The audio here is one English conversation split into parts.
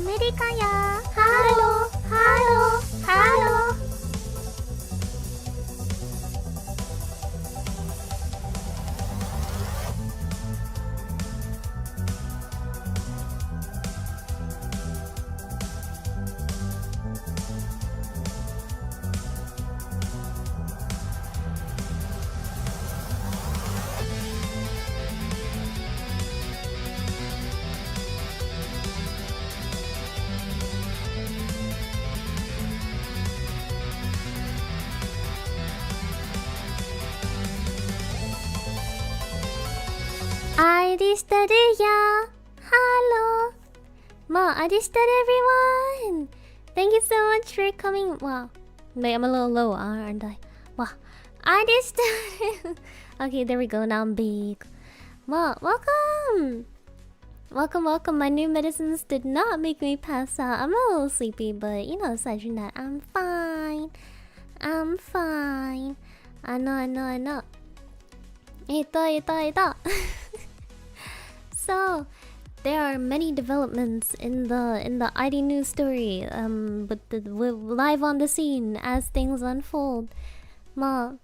아메리카야. 하로, 하로, 하로. Aristarya. Hello. Ma, Aristar everyone. Thank you so much for coming. Wow. Wait, I'm a little low, aren't I? Wow. Aristar. Okay, there we go. Now I'm big. Ma, welcome. Welcome, welcome. My new medicines did not make me pass out. I'm a little sleepy, but you know, aside from that, I'm fine. I'm fine. I know, I know, I know. Ito. So, there are many developments in the ID news story. With live on the scene as things unfold. Ma,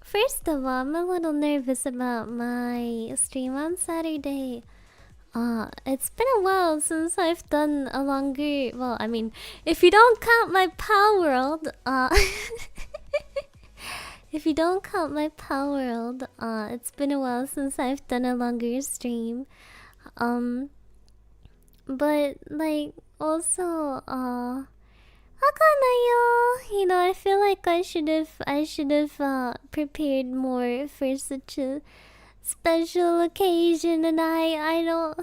first of all, I'm a little nervous about my stream on Saturday. It's been a while since I've done a longer. Well, I mean, if you don't count my Power World, if you don't count my Power World, it's been a while since I've done a longer stream. But like also, Akanayo, you know, I feel like I should have prepared more for such a special occasion, and I don't.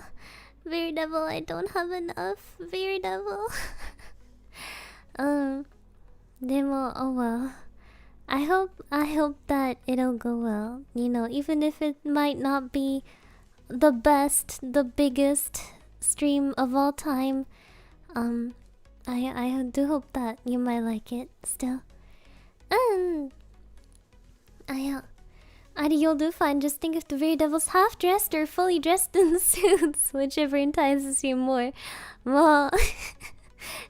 Viridevil, I don't have enough. Viridevil. Demo, oh well. I hope that it'll go well. You know, even if it might not be the best, the biggest stream of all time, I do hope that you might like it still. You'll do fine. Just think if the Viridevils half dressed or fully dressed in suits, whichever entices you more. Well, and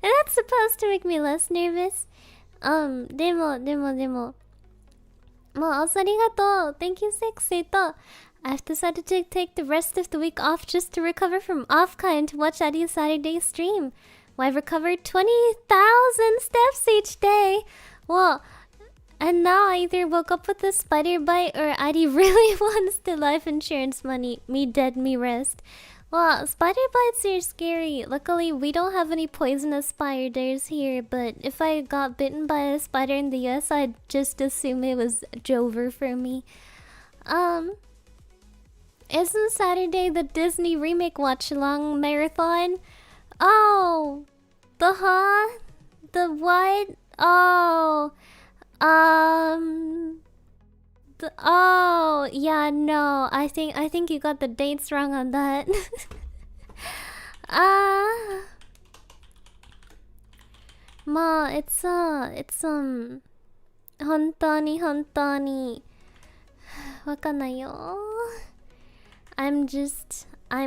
that's supposed to make me less nervous. Demo. Well, also arigato. Thank you, Sexito. I've decided to take the rest of the week off just to recover from off-kai and to watch Adi's Saturday stream. Well, I've recovered 20,000 steps each day. Well, and now I either woke up with a spider bite or Adi really wants the life insurance money. Me dead, me rest. Well, spider bites are scary. Luckily, we don't have any poisonous spiders here, but if I got bitten by a spider in the US, I'd just assume it was Jover for me. Isn't Saturday the Disney remake watch-along marathon? Oh! The what? Oh! Oh, yeah, no. I think you got the dates wrong on that. Ma, it's hontoni. Wakanayo. I'm just I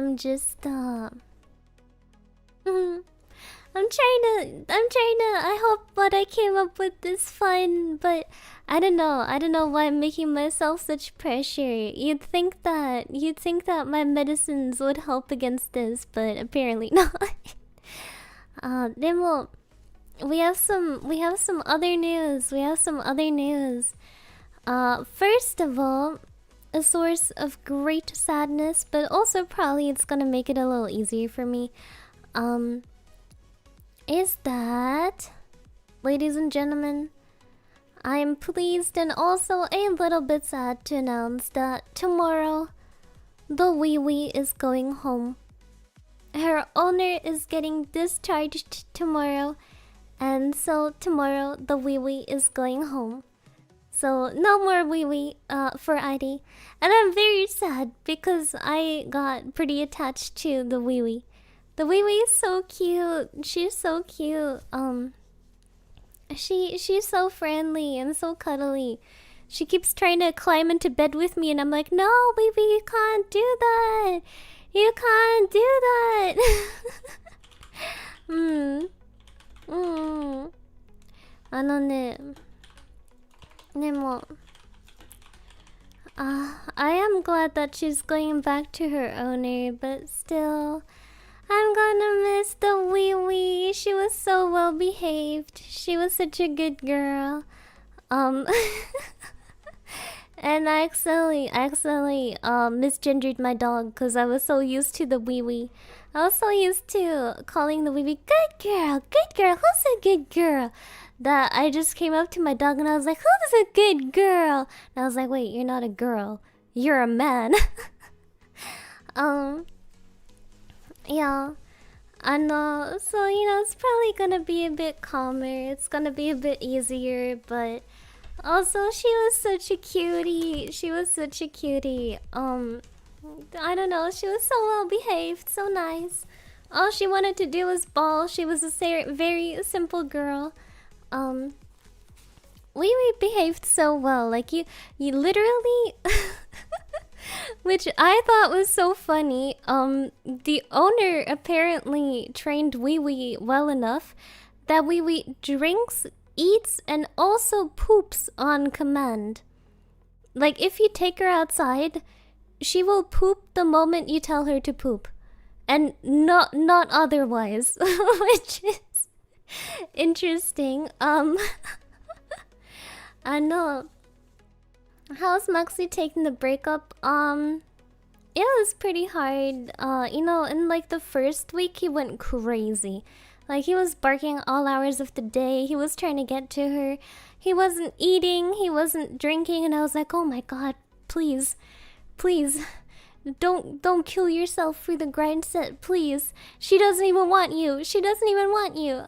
hope what I came up with is fun, but I don't know why I'm making myself such pressure. You'd think that my medicines would help against this, but apparently not. Demo, we have some other news. First of all, a source of great sadness, but also probably it's gonna make it a little easier for me. Is that, ladies and gentlemen, I am pleased and also a little bit sad to announce that tomorrow, the Wee Wee is going home. Her owner is getting discharged tomorrow, and so tomorrow the Wee Wee is going home. So no more Wee Wee for ID, and I'm very sad because I got pretty attached to the Wee Wee. The Wee Wee is so cute. She's so cute. She's so friendly and so cuddly. She keeps trying to climb into bed with me, and I'm like, no, Wee Wee, you can't do that. You can't do that. うん。あのね、でも、I am glad that she's going back to her owner, but still, I'm gonna miss the wee wee. She was so well behaved. She was such a good girl. Um, and I accidentally misgendered my dog because I was so used to the wee wee. I was so used to calling the wee wee good girl, who's a good girl? That I just came up to my dog and I was like, who's a good girl? And I was like, wait, you're not a girl, you're a man. um, yeah. I know, so it's probably gonna be a bit calmer. It's gonna be a bit easier, but also she was such a cutie. She was such a cutie. I don't know. She was so well behaved, so nice. All she wanted to do was ball. She was a very simple girl. Um, we behaved so well. Like you literally. Which I thought was so funny. The owner apparently trained Wee Wee well enough that Wee Wee drinks, eats, and also poops on command. Like, if you take her outside, she will poop the moment you tell her to poop. And not otherwise. Which is interesting. I know. How's Maxi taking the breakup? It was pretty hard. In like the first week he went crazy. Like he was barking all hours of the day. He was trying to get to her. He wasn't eating, he wasn't drinking, and I was like, "Oh my god, please. Please. Don't kill yourself for the grind set, please. She doesn't even want you. She doesn't even want you."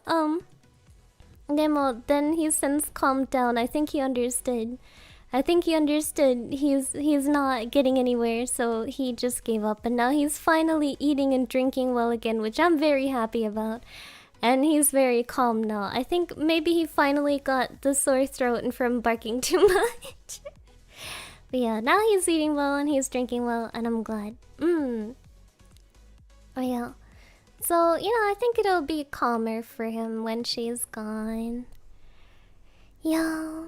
Then he since calmed down. I think he understood. He's not getting anywhere, so he just gave up. And now he's finally eating and drinking well again, which I'm very happy about. And he's very calm now. I think maybe he finally got the sore throat and from barking too much. But yeah, now he's eating well and he's drinking well, and I'm glad. Oh yeah. So, I think it'll be calmer for him when she's gone. Yeah.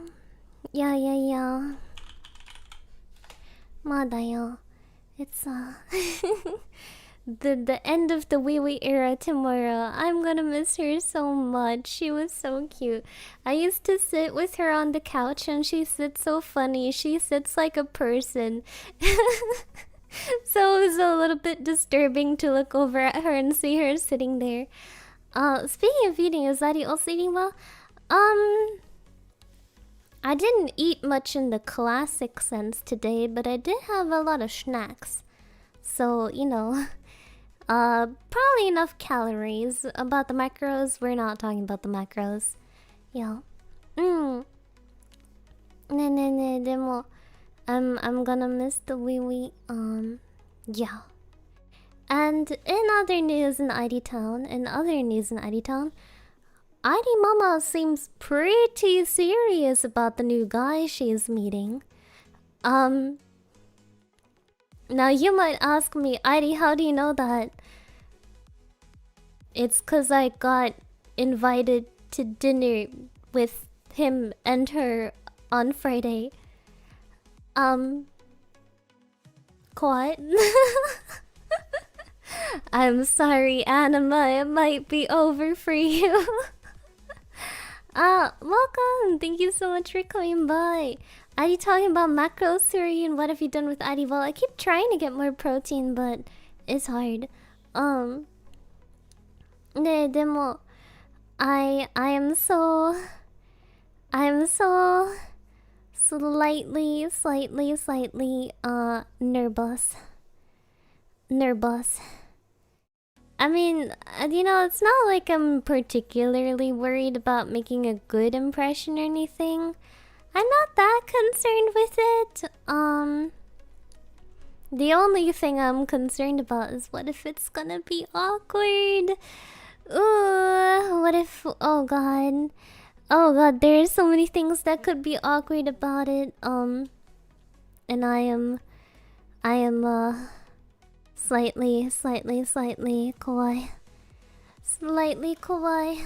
Yeah. まだよ. It's the end of the wee wee era tomorrow. I'm gonna miss her so much. She was so cute. I used to sit with her on the couch and she sits so funny. She sits like a person. So it was a little bit disturbing to look over at her and see her sitting there. Speaking of eating, is Zaddy also eating well? I didn't eat much in the classic sense today, but I did have a lot of snacks. So, probably enough calories. About the macros, we're not talking about the macros. Yeah. Demo. I'm gonna miss the wee wee. Yeah. And in other news in ID Town, ID Mama seems pretty serious about the new guy she's meeting. Now you might ask me, ID, how do you know that? It's 'cause I got invited to dinner with him and her on Friday. What? I'm sorry, Anima, it might be over for you. Welcome! Thank you so much for coming by. Are you talking about macros, Suri, and what have you done with Addy? Well, I keep trying to get more protein, but it's hard. Demo, I am so slightly nervous. I mean, it's not like I'm particularly worried about making a good impression or anything. I'm not that concerned with it. The only thing I'm concerned about is what if it's gonna be awkward? Ooh, what if... Oh god, there's so many things that could be awkward about it. And I am slightly kawaii. Slightly kawaii.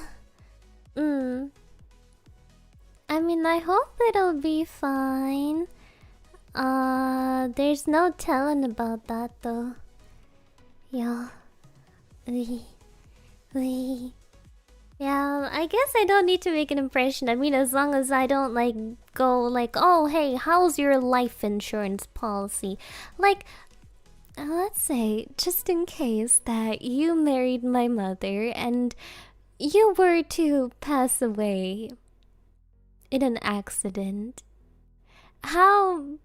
I mean, I hope it'll be fine. There's no telling about that though. Yeah. Ui. Ui. Yeah, I guess I don't need to make an impression. I mean, as long as I don't like go like, oh hey, how's your life insurance policy? Like, let's say, just in case that you married my mother and you were to pass away in an accident, how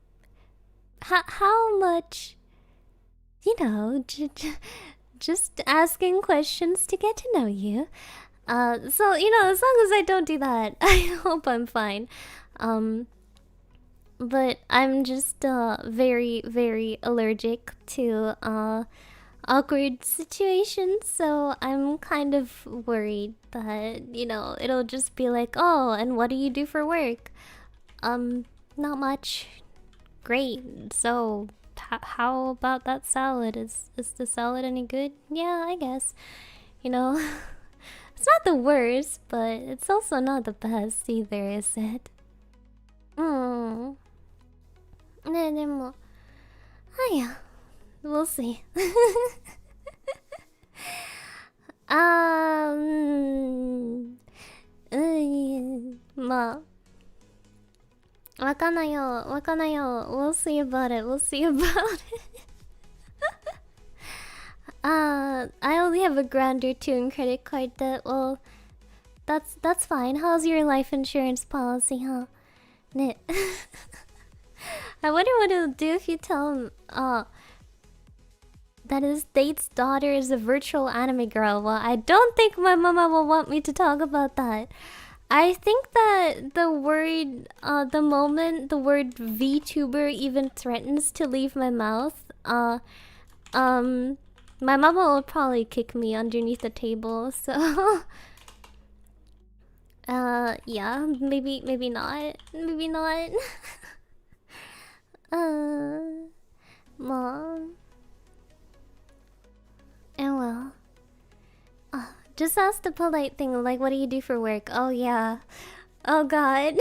much, you know, just asking questions to get to know you. So, you know, as long as I don't do that, I hope I'm fine. But I'm just very, very allergic to awkward situations, so I'm kind of worried that, you know, it'll just be like, oh, and what do you do for work? Not much. Great. So, how about that salad? Is the salad any good? Yeah, I guess. You know, it's not the worst, but it's also not the best either, is it? ねえ、でも、あや、we'll see. まあ、わかんないよ、わかんないよ。We'll see about it, we'll see about it. I only have a grand or two in credit card debt. Well, that's fine. How's your life insurance policy, huh? Ne. I wonder what it'll do if you tell him, that his date's daughter is a virtual anime girl. Well, I don't think my mama will want me to talk about that. I think that the word, the moment the word VTuber even threatens to leave my mouth, my mama will probably kick me underneath the table, so... yeah, maybe not. Maybe not. Mom. And well... just ask the polite thing, like, what do you do for work? Oh, yeah. Oh, God.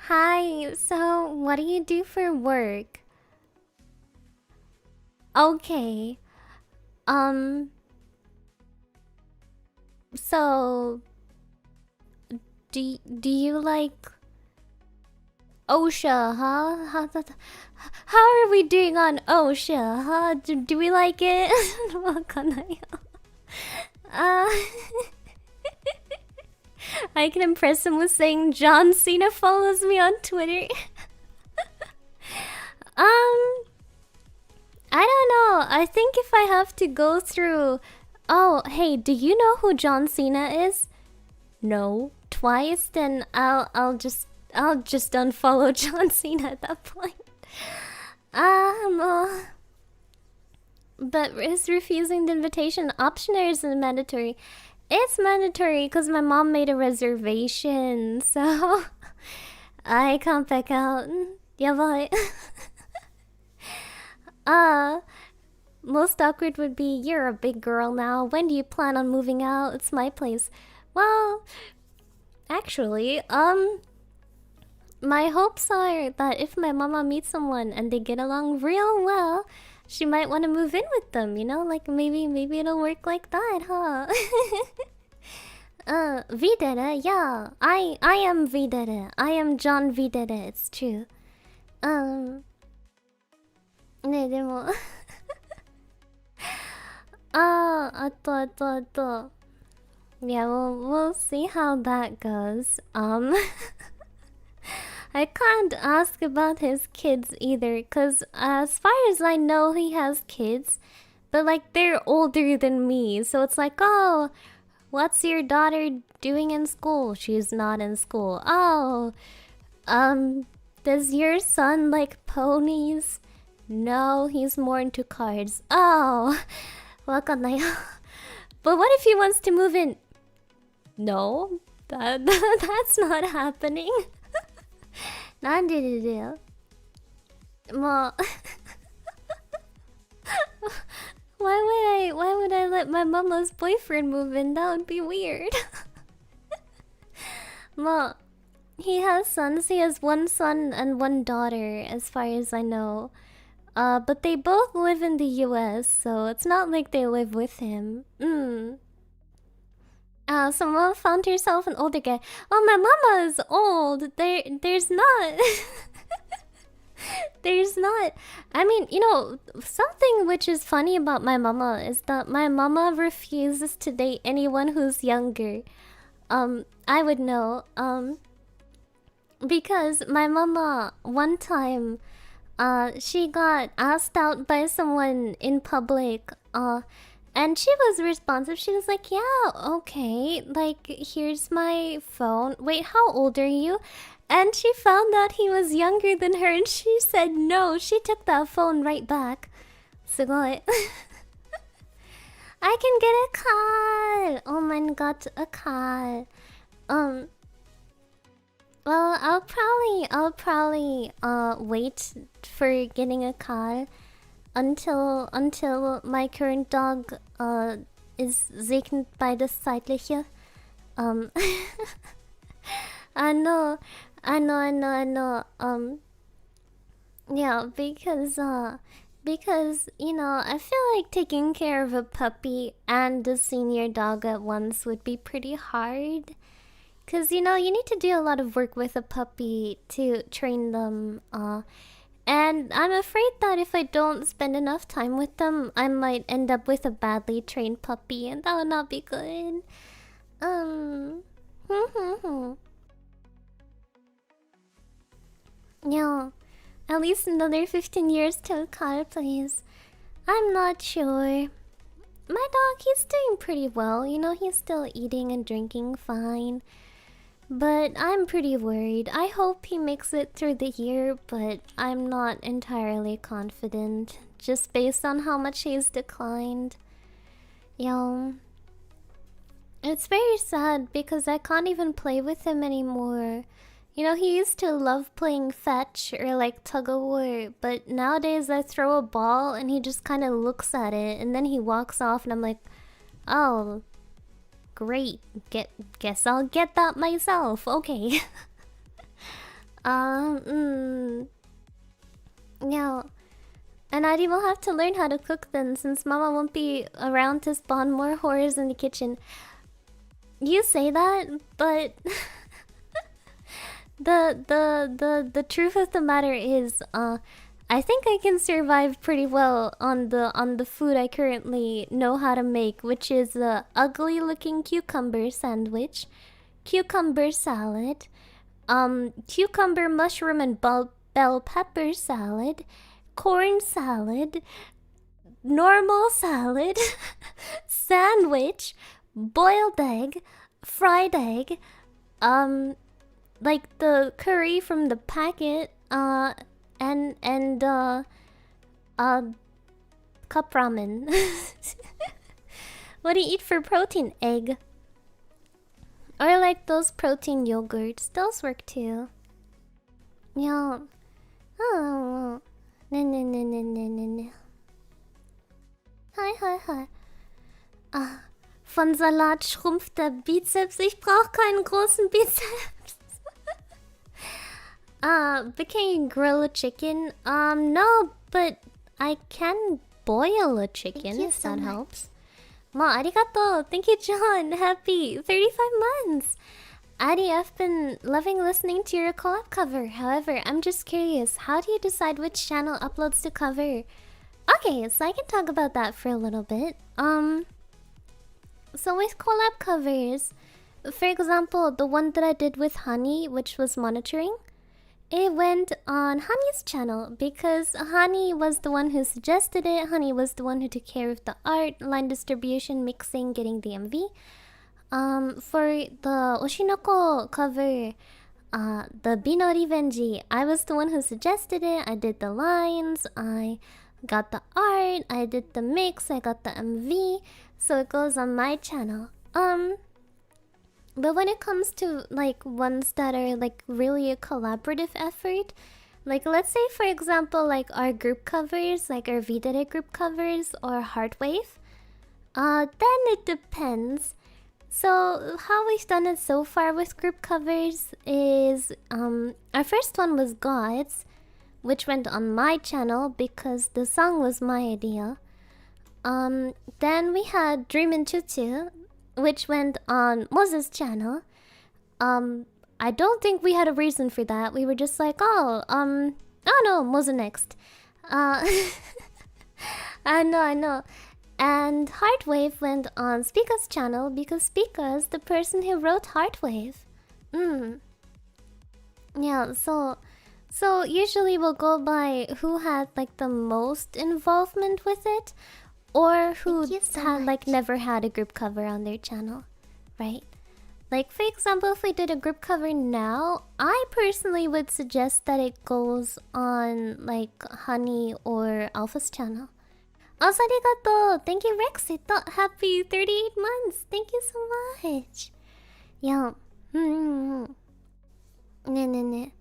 Hi, so, what do you do for work? Okay. So... Do you like... OSHA, huh? How are we doing on OSHA, huh? Do we like it? わかんないよ。I can impress him with saying John Cena follows me on Twitter. I don't know. I think if I have to go through... Oh, hey, do you know who John Cena is? No. Twice? Then I'll just unfollow John Cena at that point. But is refusing the invitation optional or is it mandatory? It's mandatory because my mom made a reservation, so I can't back out. Yabai. Most awkward would be, you're a big girl now. When do you plan on moving out? It's my place. Well, actually, my hopes are that if my mama meets someone and they get along real well, she might want to move in with them, you know? Like, maybe it'll work like that, huh? V-Dere, yeah. I am V-Dere. I am John V-Dere, it's true. ね、でもあと。Yeah, we'll see how that goes. I can't ask about his kids either, cause as far as I know, he has kids, but like they're older than me, so it's like, oh, what's your daughter doing in school? She's not in school. Oh, does your son like ponies? No, he's more into cards. Oh, わかんないよ. But what if he wants to move in? No, that's not happening. なんでだよ。もう Why would I let my mama's boyfriend move in? That would be weird. Ma, he has sons. He has one son and one daughter, as far as I know. But they both live in the US, so it's not like they live with him. Someone found herself an older guy. Oh, my mama is old. There's not. There's not. I mean, you know, something which is funny about my mama is that my mama refuses to date anyone who's younger. I would know. Because my mama, one time, she got asked out by someone in public, and she was responsive. She was like, yeah, okay, like, here's my phone. Wait, how old are you? And she found out he was younger than her, and she said no. She took that phone right back. Sugoi. I can get a call. Oh my god, a call. Well, I'll probably wait for getting a call until my current dog is segnet by the Zeitliche. I know. Yeah, because you know, I feel like taking care of a puppy and a senior dog at once would be pretty hard. Cause you know, you need to do a lot of work with a puppy to train them. And I'm afraid that if I don't spend enough time with them, I might end up with a badly trained puppy, and that would not be good. Yeah, at least another 15 years to a car, please. I'm not sure. My dog, he's doing pretty well. You know, he's still eating and drinking fine. But I'm pretty worried. I hope he makes it through the year, but I'm not entirely confident. Just based on how much he's declined. Yeah. It's very sad because I can't even play with him anymore. You know, he used to love playing fetch or like tug of war, but nowadays I throw a ball and he just kind of looks at it and then he walks off and I'm like, oh, great. Guess I'll get that myself. Okay. Yeah. And Adi will have to learn how to cook then since Mama won't be around to spawn more horrors in the kitchen. You say that, but the truth of the matter is, I think I can survive pretty well on the food I currently know how to make, which is a ugly looking cucumber sandwich, cucumber salad, cucumber mushroom and bell pepper salad, corn salad, normal salad, sandwich, boiled egg, fried egg, like the curry from the packet, and cup ramen. What do you eat for protein? Egg. Or like those protein yogurts. Those work too. Yeah. Oh. Ne. Hi. Von Salat schrumpft der Bizeps. Ich brauche keinen großen Bizeps. But can you grill a chicken? No, but I can boil a chicken if that helps. Ma, arigato. Thank you, John. Happy 35 months. Adi, I've been loving listening to your collab cover. However, I'm just curious, how do you decide which channel uploads to cover? Okay, so I can talk about that for a little bit. So with collab covers, for example, the one that I did with Honey, which was monitoring, it went on Honey's channel because Honey was the one who suggested it. Honey was the one who took care of the art, line distribution, mixing, getting the MV. For the Oshinoko cover, the Bino Revenge, I was the one who suggested it. I did the lines, I got the art, I did the mix, I got the MV, so it goes on my channel. But when it comes to like ones that are like really a collaborative effort, Like, let's say, for example, like our group covers, like our V-Dere group covers or Heartwave. Then it depends. So, how we've done it so far with group covers is, our first one was Gods, which went on my channel because the song was my idea. Then we had Dream in Tutu, which went on Moses' channel. I don't think we had a reason for that. We were just like, oh no, Moses next. I know. And Heartwave went on Spica's channel because Spica is the person who wrote Heartwave. Yeah, so usually we'll go by who had like the most involvement with it, or who had like never had a group cover on their channel, right? Like, for example, if we did a group cover now, I personally would suggest that it goes on like Honey or Alpha's channel. Arigato! Thank you, Rexito! Happy 38 months! Thank you so much! Yeah. Ne.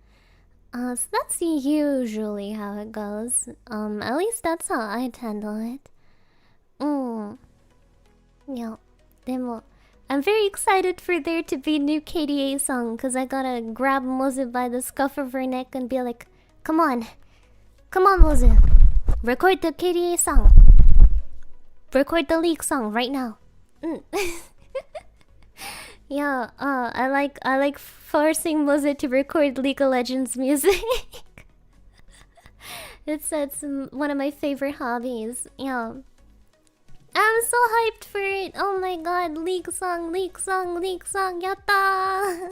So that's usually how it goes. At least that's how I'd handle it. Yeah. Demo. I'm very excited for there to be a new KDA song, cause I gotta grab Mozu by the scuff of her neck and be like, come on, Mozu, record the KDA song, record the League song right now. Yeah, I like forcing Mozu to record League of Legends music. It's one of my favorite hobbies. Yeah. I'm so hyped for it! Oh my god, League song, yatta!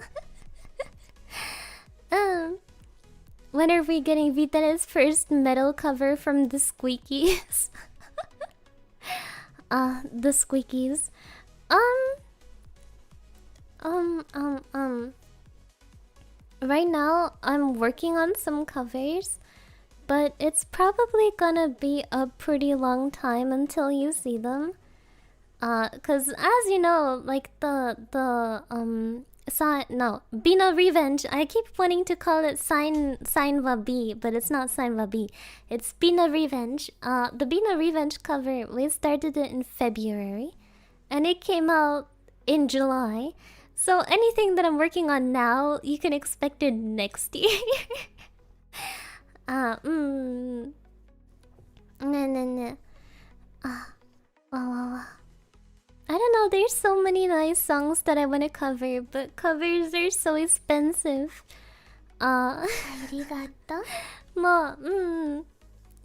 When are we getting Vita's first metal cover from the Squeakies? The Squeakies. Right now, I'm working on some covers. But it's probably gonna be a pretty long time until you see them. Cause as you know, like Bina Revenge. I keep wanting to call it Sign B, but it's not Sign B. It's Bina Revenge. The Bina Revenge cover, we started it in February, and it came out in July. So anything that I'm working on now, you can expect it next year. No. Wow. I don't know, there's so many nice songs that I want to cover, but covers are so expensive. Arigato.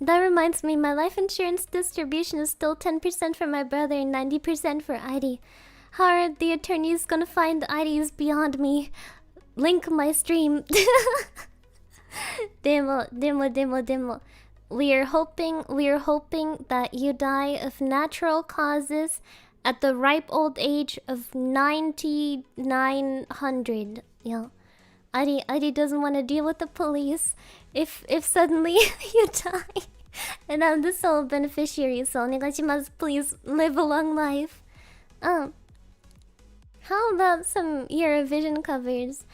That reminds me, my life insurance distribution is still 10% for my brother and 90% for ID. How are the attorneys gonna find IDs beyond me? Link my stream. Demo. We are hoping that you die of natural causes at the ripe old age of 9900. Yeah. Ari doesn't want to deal with the police if suddenly you die and I'm the sole beneficiary. So onegaishimasu, please live a long life. How about some Eurovision covers?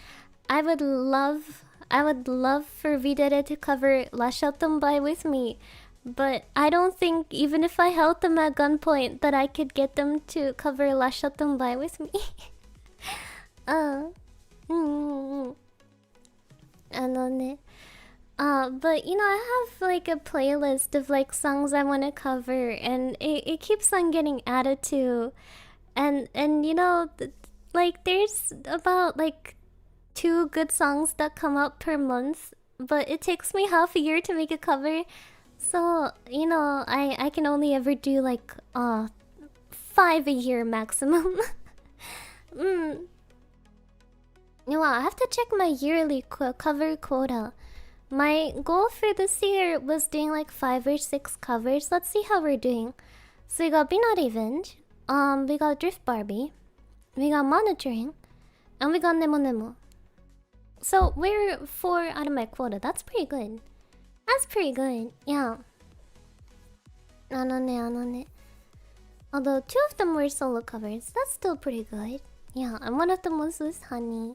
I would love for V-Dere to cover La Chatombai with me, but I don't think even if I held them at gunpoint that I could get them to cover La Chatombai with me. But you know, I have like a playlist of like songs I want to cover, and it keeps on getting added to, and you know, like there's about like 2 good songs that come out per month, but it takes me half a year to make a cover. So, you know, I can only ever do like 5 a year maximum. You know, I have to check my yearly cover quota. My goal for this year was doing like 5 or 6 covers. Let's see how we're doing. So we got Be Not Revenge, we got Drift Barbie, we got Monitoring, and we got Nemo Nemo. So we're 4 out of my quota. That's pretty good. Yeah. Although 2 of them were solo covers, that's still pretty good. Yeah, and one of them was with Honey.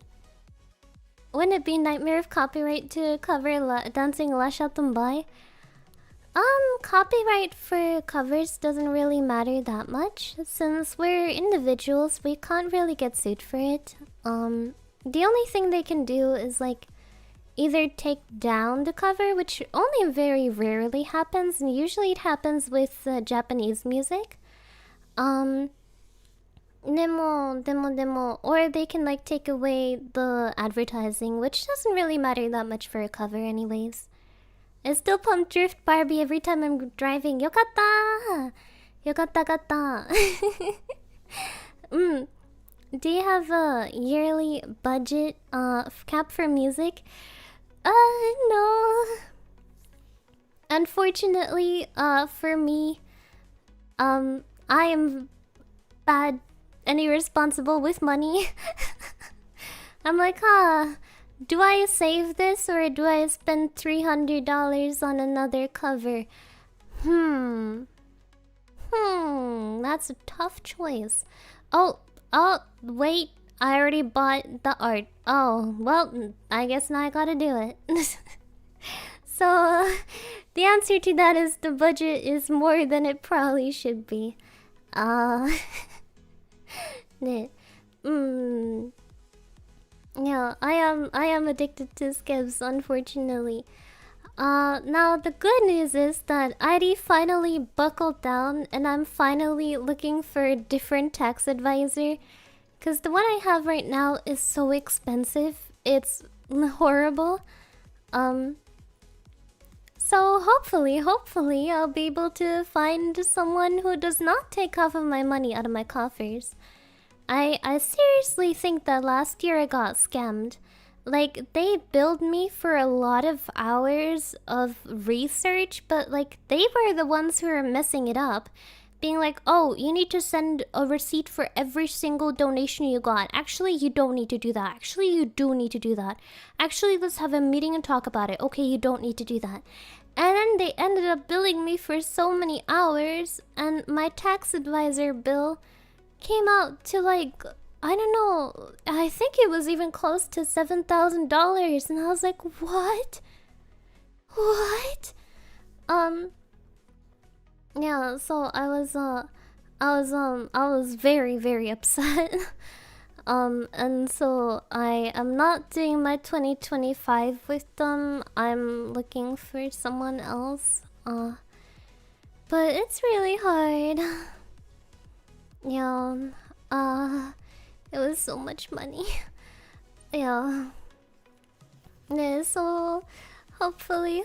Wouldn't it be nightmare of copyright to cover dancing Lasha Tumbai? Copyright for covers doesn't really matter that much. Since we're individuals, we can't really get sued for it. The only thing they can do is like either take down the cover, which only very rarely happens, and usually it happens with Japanese music. Or they can like take away the advertising, which doesn't really matter that much for a cover anyways. I still pump Drift Barbie every time I'm driving. Yokatta! Yokatta gatta. Do you have a yearly budget cap for music? No. Unfortunately, for me, I am bad and irresponsible with money. I'm like, do I save this or do I spend $300 on another cover? That's a tough choice. Oh, wait, I already bought the art. Oh, well, I guess now I gotta do it. So, the answer to that is the budget is more than it probably should be. Yeah, I am addicted to skibs, unfortunately. Now the good news is that Iri finally buckled down and I'm finally looking for a different tax advisor. Cause the one I have right now is so expensive. It's horrible. So hopefully I'll be able to find someone who does not take half of my money out of my coffers. I seriously think that last year I got scammed. Like, they billed me for a lot of hours of research, but like, they were the ones who were messing it up. Being like, oh, you need to send a receipt for every single donation you got. Actually, you don't need to do that. Actually, you do need to do that. Actually, let's have a meeting and talk about it. Okay, you don't need to do that. And then they ended up billing me for so many hours, and my tax advisor bill came out to like, I don't know, I think it was even close to $7,000, and I was like, what? What? Yeah, so I was very, very upset. And so I am not doing my 2025 with them. I'm looking for someone else. But it's really hard. Yeah, it was so much money. Yeah. Yeah, so hopefully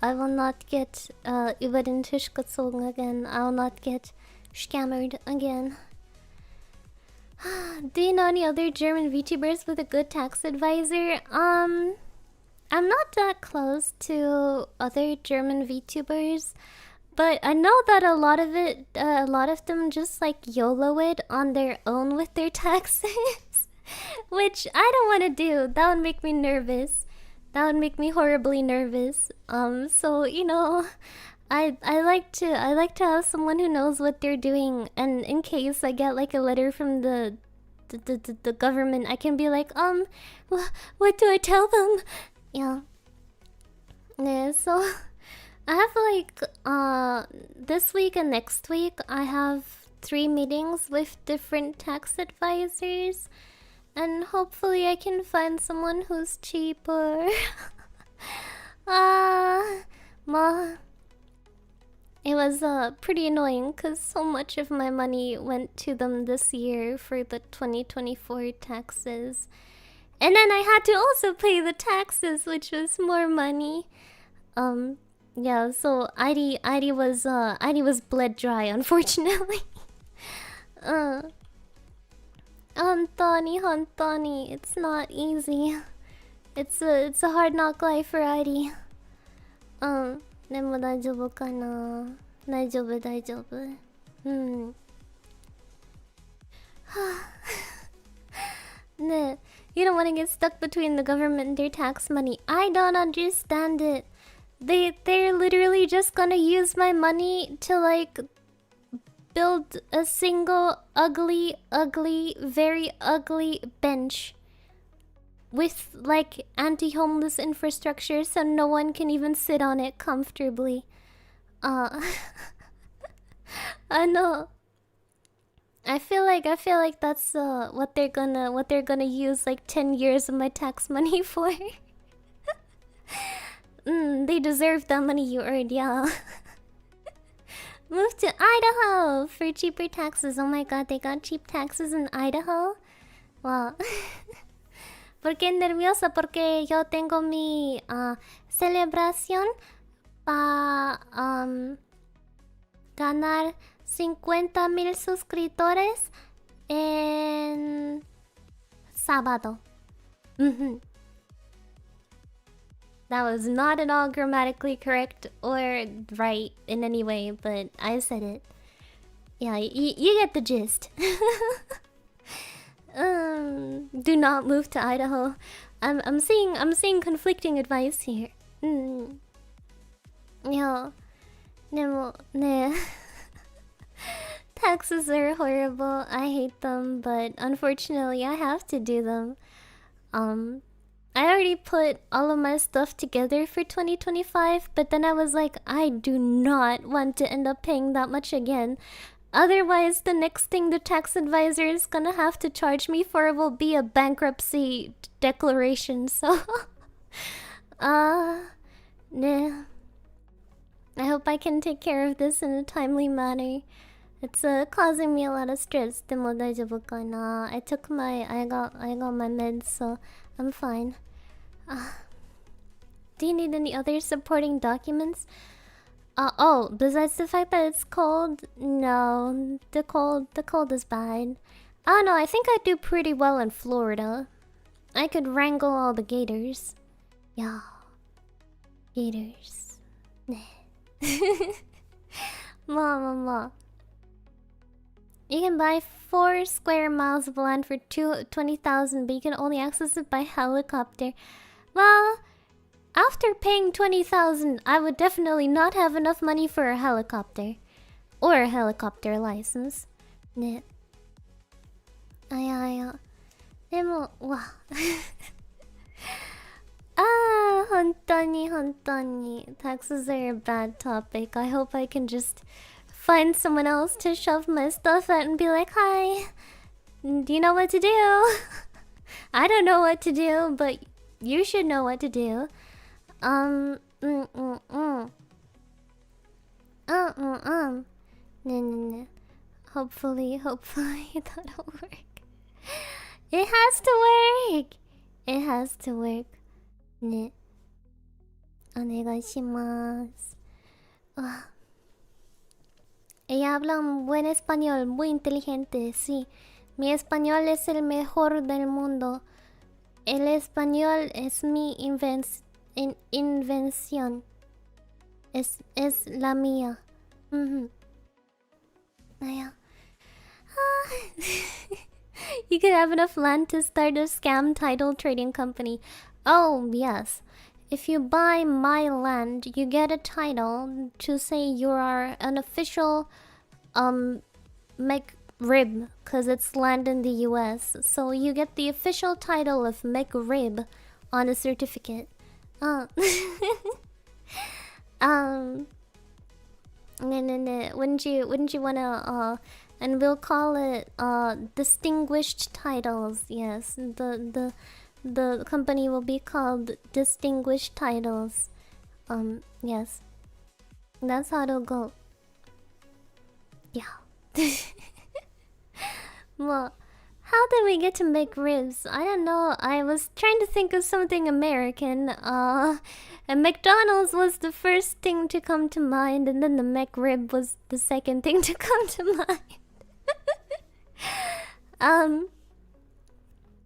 I will not get über den Tisch gezogen again. I will not get scammered again. Do you know any other German VTubers with a good tax advisor? I'm not that close to other German VTubers, but I know that a lot of them just like YOLO it on their own with their taxes, which I don't want to do. That would make me nervous. That would make me horribly nervous. So you know, I like to have someone who knows what they're doing, and in case I get like a letter from the government, I can be like, what do I tell them? Yeah. Yeah. So I have like this week and next week I have 3 meetings with different tax advisors, and hopefully I can find someone who's cheaper. It was pretty annoying because so much of my money went to them this year for the 2024 taxes. And then I had to also pay the taxes, which was more money. Yeah, so ID was bled dry, unfortunately. Hontoni, it's not easy. It's a hard knock life for ID. でも大丈夫かな。大丈夫。ね, you don't want to get stuck between the government and their tax money. I don't understand it. They're literally just gonna use my money to like build a single ugly, very ugly bench. with like anti-homeless infrastructure so no one can even sit on it comfortably. I know. I feel like that's what they're gonna use like 10 years of my tax money for. They deserve the money you earned, yeah. Move to Idaho for cheaper taxes. Oh my god, they got cheap taxes in Idaho. Wow. ¿Por qué nerviosa? Porque yo tengo mi celebración para ganar 50,000 suscriptores en sábado. That was not at all grammatically correct or right in any way, but I said it. Yeah, you get the gist. Do not move to Idaho. I'm seeing conflicting advice here. Yeah. Ne. Taxes are horrible. I hate them, but unfortunately I have to do them. I already put all of my stuff together for 2025, but then I was like, I do not want to end up paying that much again. Otherwise, the next thing the tax advisor is gonna have to charge me for will be a bankruptcy declaration, so... nah. I hope I can take care of this in a timely manner. It's causing me a lot of stress. I got my meds, so I'm fine. Do you need any other supporting documents? Oh, besides the fact that it's cold, no, the cold is bad. I don't know, I think I do pretty well in Florida. I could wrangle all the gators. Yeah. Gators. Ma. You can buy 4 square miles of land for 20,000, but you can only access it by helicopter. Well, after paying 20,000, I would definitely not have enough money for a helicopter. Or a helicopter license. Ne. Aya. Demo, wow. Hontoni. Taxes are a bad topic. I hope I can just find someone else to shove my stuff at and be like, hi. Do you know what to do? I don't know what to do, but you should know what to do. No. Hopefully that'll work. It has to work. Ne. Onegaishimasu. Ella habla un buen español, muy inteligente, sí. Mi español es el mejor del mundo. El español es mi invención. Es la mía. You could have enough land to start a scam title trading company. Oh, yes. If you buy my land, you get a title to say you are an official McRib, because it's land in the US. So you get the official title of McRib on a certificate. No. Wouldn't you wanna and we'll call it distinguished titles. Yes, the company will be called Distinguished Titles. Yes. That's how it'll go. Yeah. Well, how did we get to McRibs? I don't know. I was trying to think of something American. And McDonald's was the first thing to come to mind, and then the McRib was the second thing to come to mind.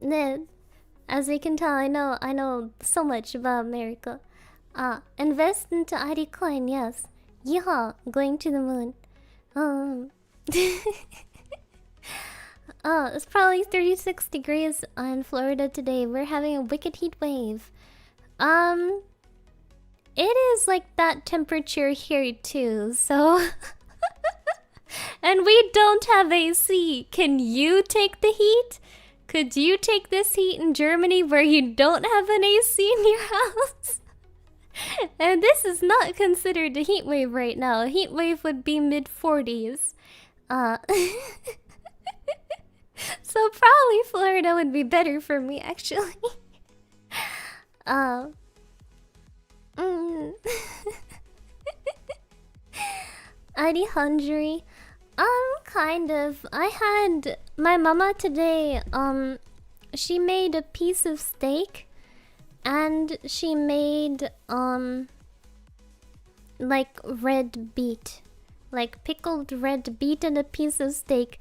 Then, as you can tell, I know so much about America. Invest into ID coin, yes. Yeehaw, going to the moon. It's probably 36 degrees in Florida today. We're having a wicked heat wave. It is like that temperature here too, so... And we don't have AC. Can you take the heat? Could you take this heat in Germany where you don't have an AC in your house? And this is not considered a heat wave right now. A heat wave would be mid-40s. So probably Florida would be better for me, actually. Mm. Ari kind of. I had my mama today, she made a piece of steak and she made, like red beet. Like pickled red beet and a piece of steak.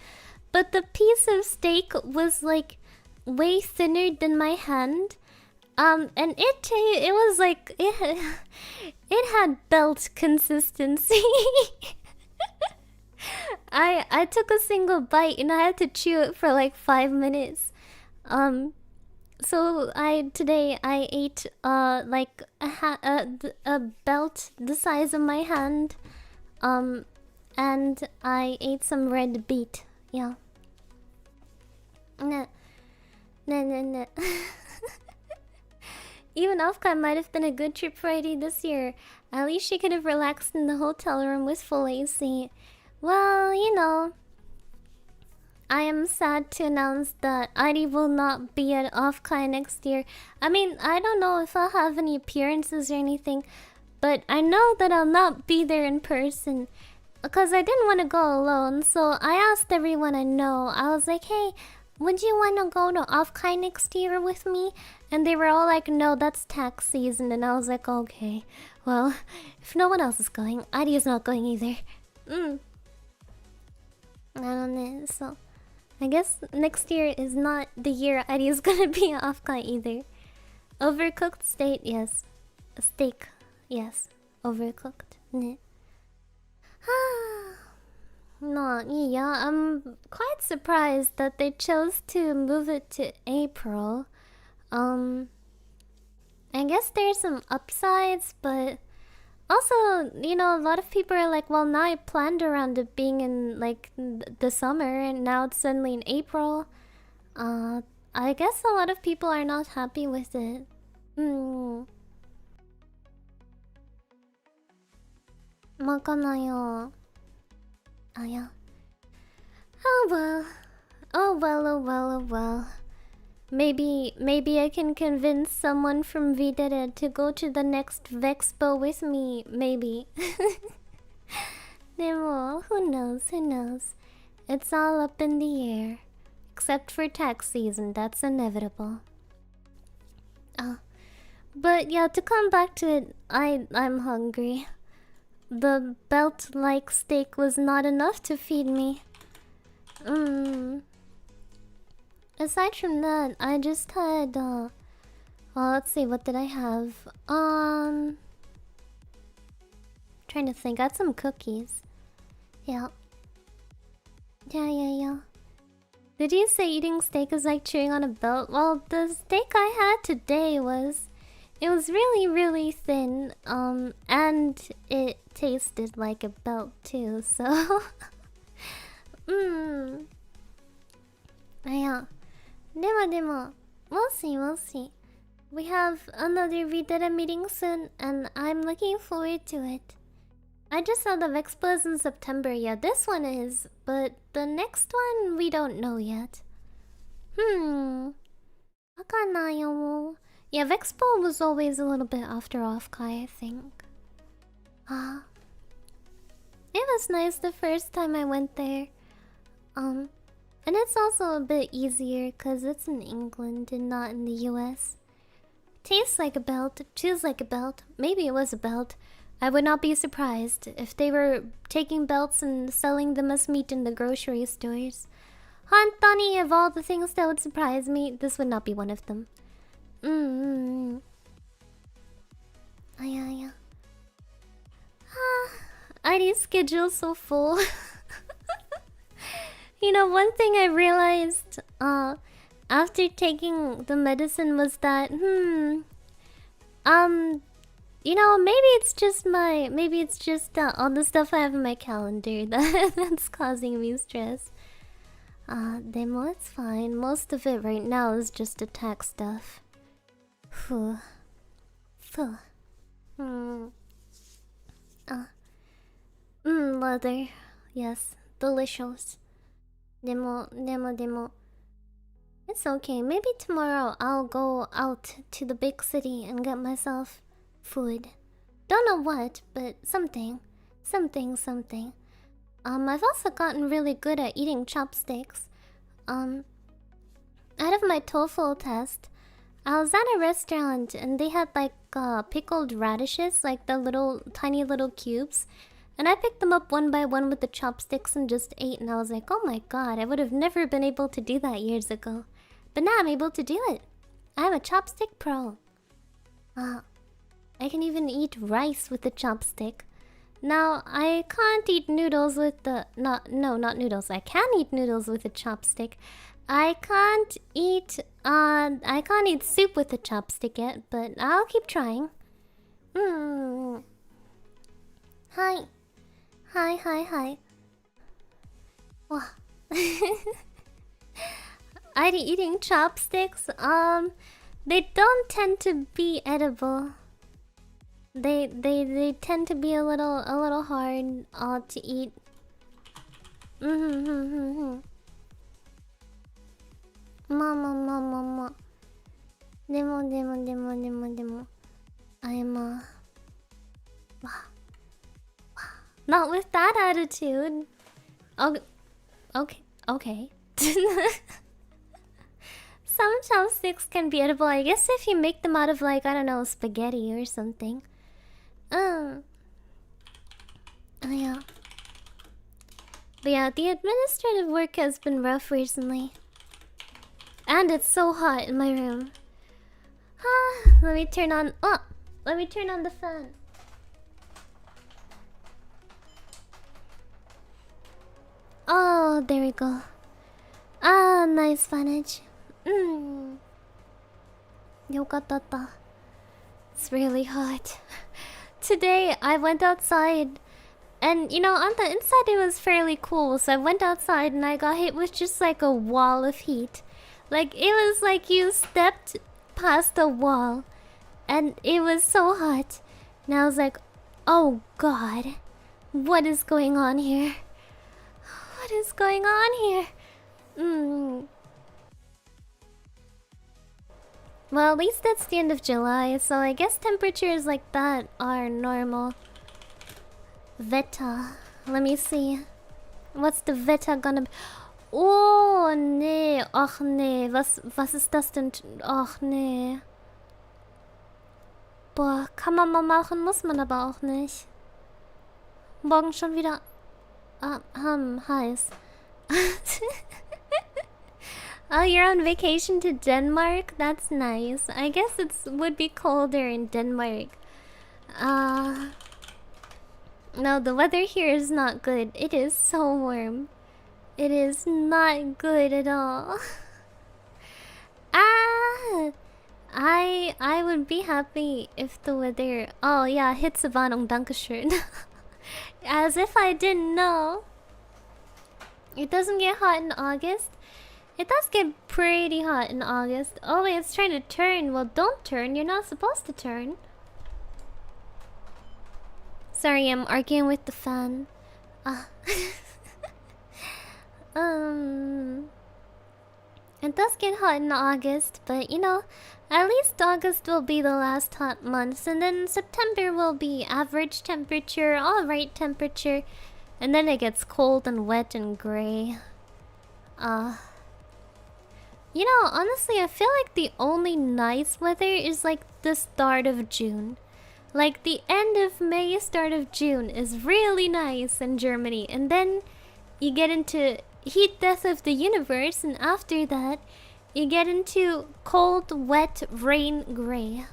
But the piece of steak was like way thinner than my hand. And it was like, it had belt consistency. I took a single bite and I had to chew it for like 5 minutes. So today I ate like a belt the size of my hand, and I ate some red beet. Yeah. No. Even Offcam might have been a good trip for ID this year. At least she could have relaxed in the hotel room with full AC. Well, you know, I am sad to announce that ID will not be at Offkai next year. I mean, I don't know if I'll have any appearances or anything, but I know that I'll not be there in person. Because I didn't want to go alone, so I asked everyone I know. I was like, hey, would you want to go to Offkai next year with me? And they were all like, no, that's tax season. And I was like, okay, well, if no one else is going, ID is not going either. I don't know, so I guess next year is not the year ID is gonna be at Offkai either. Overcooked steak, yes. Steak, yes. Overcooked. Ne. No, yeah, I'm quite surprised that they chose to move it to April. I guess there's some upsides, but also, you know, a lot of people are like, well, now I planned around it being in like the summer and now it's suddenly in April. I guess a lot of people are not happy with it. Makanayo. Yeah. Oh well. Oh well, oh well, oh well. Maybe I can convince someone from V-Dere to go to the next Vexpo with me, maybe. Nemo, who knows? It's all up in the air. Except for tax season, that's inevitable. But yeah, to come back to it, I'm hungry. The belt-like steak was not enough to feed me. Aside from that, I just had, well, let's see, what did I have? Trying to think, I had some cookies. Yeah. Yeah. Did you say eating steak is like chewing on a belt? Well, the steak I had today was... It was really, really thin, and it tasted like a belt too, so... Yeah. Demo. We'll see. We have another V-Dere meeting soon, and I'm looking forward to it. I just saw the Vexpo is in September. Yeah, this one is, but the next one we don't know yet. Wakanayo. Yeah, Vexpo was always a little bit after Offkai, I think. It was nice the first time I went there. And it's also a bit easier because it's in England and not in the US. Tastes like a belt, chews like a belt. Maybe it was a belt. I would not be surprised if they were taking belts and selling them as meat in the grocery stores. Hontoni, of all the things that would surprise me, this would not be one of them. Yeah. ID's schedule's so full. You know, one thing I realized after taking the medicine was that, you know, maybe it's just all the stuff I have in my calendar that's causing me stress. Demo, it's fine. Most of it right now is just attack stuff. Phew. Phew. Leather. Yes, delicious. Demo. It's okay. Maybe tomorrow I'll go out to the big city and get myself food. Don't know what, but something. Something. I've also gotten really good at eating chopsticks. Out of my TOEFL test, I was at a restaurant and they had like pickled radishes, like the little tiny little cubes. And I picked them up one by one with the chopsticks and just ate, and I was like, oh my god, I would have never been able to do that years ago. But now I'm able to do it. I'm a chopstick pro. I can even eat rice with the chopstick. Now, I can't eat noodles with the... not noodles. I can eat noodles with a chopstick. I can't eat soup with a chopstick yet, but I'll keep trying. Hi. Wow. Are you eating chopsticks? They don't tend to be edible. They tend to be a little hard to eat. Mama. Demo. I'm not with that attitude. Okay. Some chopsticks can be edible, I guess, if you make them out of, like, I don't know, spaghetti or something. Yeah. But yeah, the administrative work has been rough recently. And it's so hot in my room. Let me turn on the fan. Oh, there we go. Nice fanage. Yokattata. It's really hot. Today I went outside and on the inside it was fairly cool, so I went outside and I got hit with just like a wall of heat. Like it was like you stepped past a wall and it was so hot. And I was like, oh god, what is going on here? What is going on here? Well, at least it's the end of July, so I guess temperatures like that are normal. Veta. Let me see. What's the Veta gonna be? Oh, nee. Ach, nee. Was ist das denn? Ach, nee. Boah, kann man mal machen, muss man aber auch nicht. Morgen schon wieder... heiß. Oh, you're on vacation to Denmark? That's nice. I guess it would be colder in Denmark. No, the weather here is not good. It is so warm. It is not good at all. I would be happy if the weather... Oh yeah, Hitzewarnung, Dankeschön. As if I didn't know. It doesn't get hot in August. It does get pretty hot in August. Oh wait, it's trying to turn. Well, don't turn. You're not supposed to turn. Sorry, I'm arguing with the fan. It does get hot in August, but at least August will be the last hot month, and then September will be average temperature, alright temperature, and then it gets cold and wet and gray. Honestly, I feel like the only nice weather is like the start of June. Like the end of May, start of June is really nice in Germany, and then you get into heat death of the universe, and after that you get into cold, wet, rain, gray.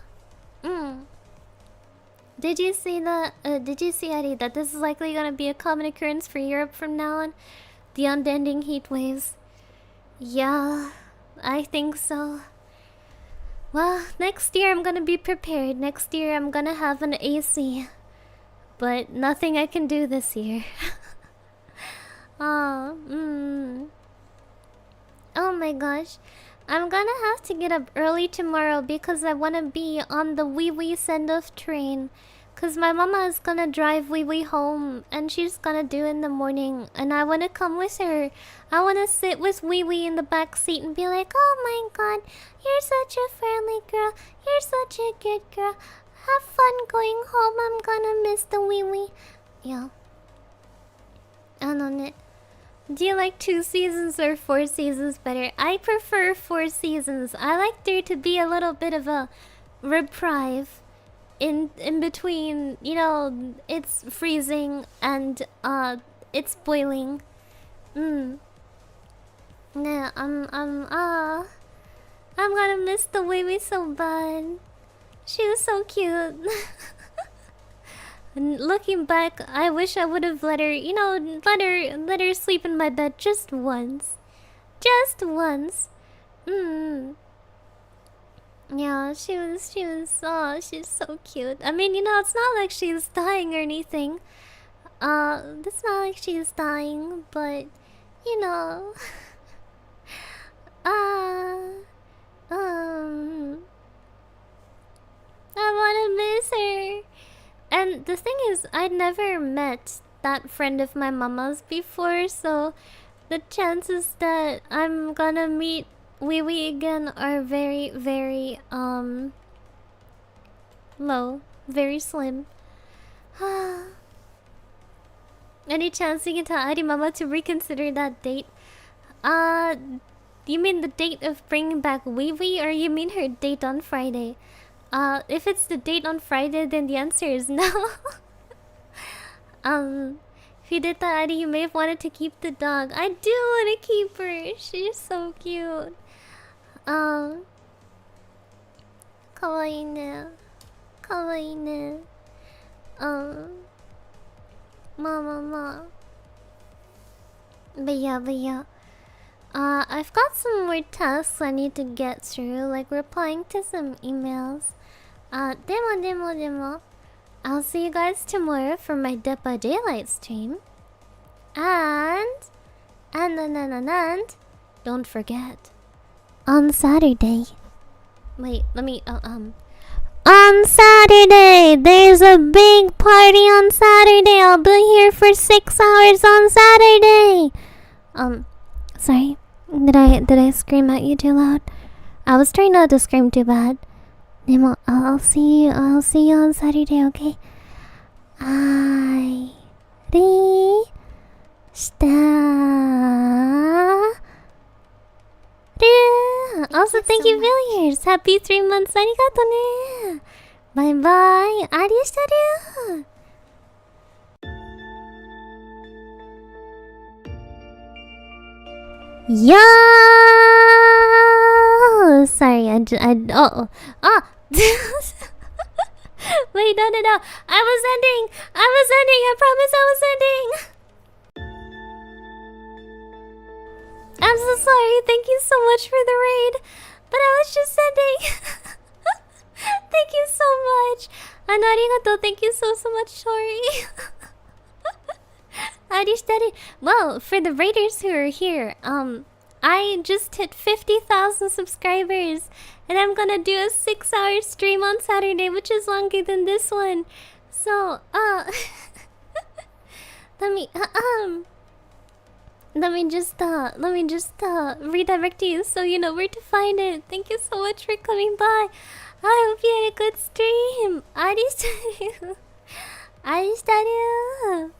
Did you see Eddie, that this is likely gonna be a common occurrence for Europe from now on? The unending heat waves. Yeah, I think so. Well, next year I'm gonna be prepared. Next year I'm gonna have an AC. But nothing I can do this year. Oh my gosh. I'm gonna have to get up early tomorrow because I wanna be on the wee wee send off train. Cause my mama is gonna drive wee wee home and she's gonna do it in the morning and I wanna come with her. I wanna sit with wee wee in the back seat and be like, oh my god, you're such a friendly girl. You're such a good girl. Have fun going home. I'm gonna miss the wee wee. Yeah. I don't know. Do you like 2 seasons or 4 seasons better? I prefer 4 seasons. I like there to be a little bit of a reprieve in between, you know, it's freezing and it's boiling. Yeah, I'm gonna miss the Wee so bad. She was so cute. And looking back, I wish I would have let her, you know, let her sleep in my bed just once. Just once. Yeah, oh, she's so cute. I mean, you know, it's not like she's dying or anything. It's not like she's dying, but, you know. I wanna miss her. And the thing is, I'd never met that friend of my mama's before, so the chances that I'm gonna meet Wee Wee again are very, very, low. Very slim. Any chance you can tell Adi Mama to reconsider that date? You mean the date of bringing back Wee Wee, or you mean her date on Friday? If it's the date on Friday, then the answer is no. If you did that, Adi, you may have wanted to keep the dog. I do want to keep her. She's so cute. Kawaii ne. Kawaii ne. Ma. But yeah. I've got some more tasks I need to get through, like replying to some emails. Demo. I'll see you guys tomorrow for my Dead by Daylight stream. And don't forget, on Saturday. Wait, let me, on Saturday, there's a big party on Saturday. I'll be here for 6 hours on Saturday. Sorry, did I scream at you too loud? I was trying not to scream too bad. Nemo, I'll see you on Saturday, okay? Also, thank you, Villiers. Happy 3 months. Arigato ne. Bye bye. Arishitaru. Yo! Sorry, Wait, no. I was ending. I promise I was ending. I'm so sorry. Thank you so much for the raid. But I was just ending. Thank you so much. And arigato. Thank you so much, sorry. Well, for the raiders who are here, I just hit 50,000 subscribers, and I'm gonna do a 6-hour stream on Saturday, which is longer than this one. So, let me just redirect you so you know where to find it. Thank you so much for coming by. I hope you had a good stream. Aristaru.